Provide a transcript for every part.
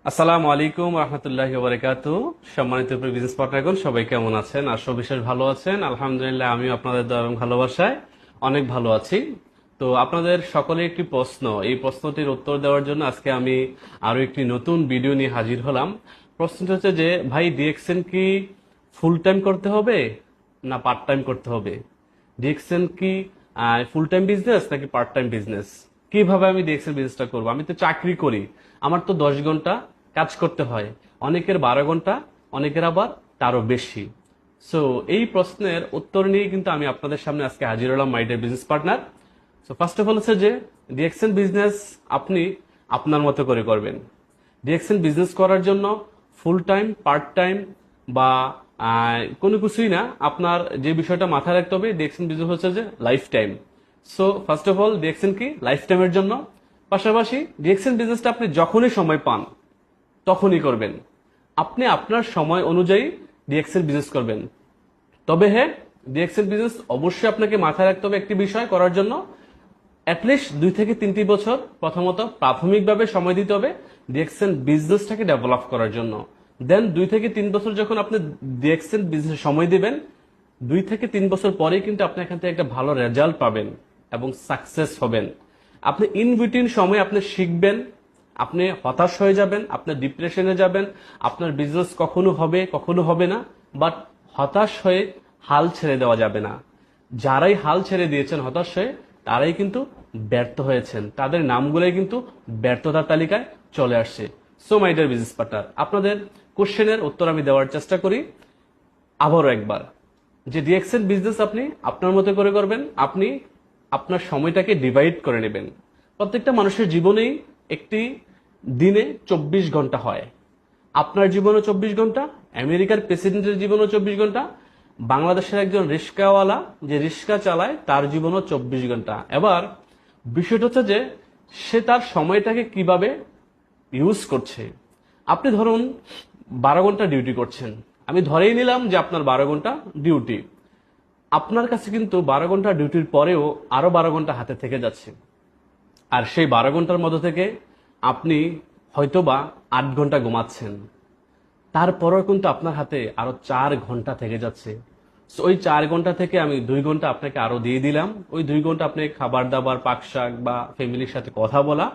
আসসালামু আলাইকুম রহমতুল্লাহি ওয়া বারাকাতুহু। সম্মানিত বিজনেস পার্টনারগণ, সবাই কেমন আছেন? আশা বিশেষ ভালো আছেন। আলহামদুলিল্লাহ, আমিও আপনাদের দোয়া এবং ভালোবাসায় অনেক ভালো আছি। তো আপনাদের সকলের একটি প্রশ্ন, এই প্রশ্নটির উত্তর দেওয়ার জন্য আজকে আমি আরো একটি নতুন ভিডিও নিয়ে হাজির হলাম। প্রশ্নটি হচ্ছে যে, ভাই ডিএক্সএন কি ফুল টাইম করতে হবে না পার্ট টাইম করতে হবে? ডিএক্সএন কি ফুল টাইম বিজনেস নাকি পার্ট টাইম বিজনেস? কিভাবে আমি ডিএক্সএন বিজনেসটা করবো? আমি তো চাকরি করি, আমার তো 10 ঘন্টা কাজ করতে হয়, অনেকের 12 ঘন্টা, অনেকের আবার তারও বেশি। সো এই প্রশ্নের উত্তর নিয়ে কিন্তু আমি আপনাদের সামনে আজকে হাজির হলাম, my dear business partner. So first of all হচ্ছে যে, ডিএক্সএন বিজনেস আপনি আপনার মতো করে করবেন। ডিএক্সএন বিজনেস করার জন্য ফুল টাইম, পার্ট টাইম বা কোনো কিছুই না, আপনার যে বিষয়টা মাথায় রাখতে হবে, ডিএক্সএন বিজনেস হচ্ছে যে life time. So first of all DXN কি লাইফ টাইমের জন্য। পাশাপাশি ডিএক্সএন বিজনেসটা আপনি যখনই সময় পান তখনই করবেন। আপনি আপনার সময় অনুযায়ী ডিএক্সএন বিজনেস করবেন। তবে হ্যাঁ, ডিএক্সএন বিজনেস অবশ্যই আপনাকে মাথায় রাখতে হবে একটি বিষয় করার জন্য, অ্যাটলিস্ট 2 থেকে 3টি বছর প্রথমত প্রাথমিকভাবে সময় দিতে হবে ডিএক্সএন বিজনেসটাকে ডেভেলপ করার জন্য। দেন 2 থেকে 3 বছর যখন আপনি ডিএক্সএন বিজনেস সময় দিবেন, 2 থেকে 3 বছর পরেই কিন্তু আপনি এখান থেকে একটা ভালো রেজাল্ট পাবেন এবং সাকসেস হবেন। আপনি ইন বিটুইন সময় আপনি শিখবেন, আপনি হতাশ হয়ে যাবেন, আপনি ডিপ্রেশনে যাবেন, আপনার বিজনেস কখনো হবে কখনো হবে না। বাট হতাশ হয়ে হাল ছেড়ে দেওয়া যাবে না। যারাই হাল ছেড়ে দিয়েছেন হতাশ হয়ে, তারাই কিন্তু ব্যর্থ হয়েছেন, তাদের নামগুলোই কিন্তু ব্যর্থতার তালিকায় চলে আসছে। So my dear business partner, আপনাদের কোশ্চেনের উত্তর আমি দেওয়ার চেষ্টা করি আবারও একবার, যে ডিএক্সএন বিজনেস আপনি আপনার মতো করে করবেন। আপনি আপনার সময়টাকে ডিভাইড করে নেবেন। প্রত্যেকটা মানুষের জীবনেই একটি দিনে 24 ঘন্টা হয়। আপনার জীবনও 24 ঘন্টা, আমেরিকার প্রেসিডেন্টের জীবনও 24 ঘন্টা, বাংলাদেশের একজন রিক্সাওয়ালা যে রিক্সা চালায় তার জীবনও 24 ঘন্টা। এবার বিষয়টা হচ্ছে যে, সে তার সময়টাকে কিভাবে ইউজ করছে। আপনি ধরুন 12 ঘন্টা ডিউটি করছেন, আমি ধরেই নিলাম যে আপনার 12 ঘন্টা ডিউটি। আপনার কাছে কিন্তু 12 ঘন্টা ডিউটির পরেও আরো 12 ঘন্টা হাতে থেকে যাচ্ছে। আর সেই 12 ঘন্টার মধ্যে থেকে আপনি হয়তোবা 8 ঘন্টা ঘুমাচ্ছেন, তারপরেও কিন্তু আপনার হাতে আরো 4 ঘন্টা থেকে যাচ্ছে। So, ওই 4 ঘন্টা থেকে আমি 2 ঘন্টা আপনাকে আরো দিয়ে দিলাম। ওই 2 ঘন্টা আপনি খাবার দাবার, পাক শাক বা ফ্যামিলির সাথে কথা বলা,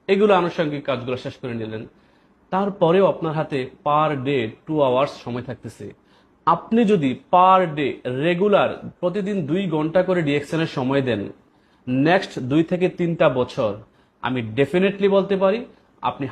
এগুলো আনুষঙ্গিক কাজগুলো শেষ করে নিলেন। তারপরেও আপনার হাতে পার ডে 2 আওয়ার্স সময় থাকতেছে। আপনি যদি পার ডে রেগুলার প্রতিদিন 2 ঘন্টা করে ডিএক্সএন এর সময় দেন, নেক্সট 2 থেকে 3টা বছর আমি ডেফিনেটলি বলতে পারি আপনি